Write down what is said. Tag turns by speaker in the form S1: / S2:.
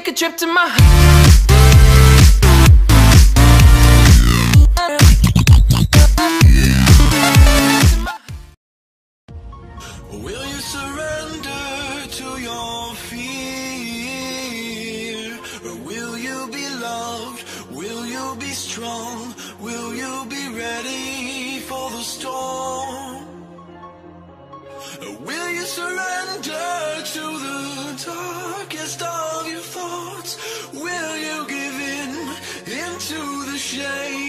S1: take a trip to my
S2: Will you surrender to your fear? Or will you be loved? Will you be strong? Will you be ready for the storm? Or will you surrender to the darkest of your thoughts? Will you give in into the shade?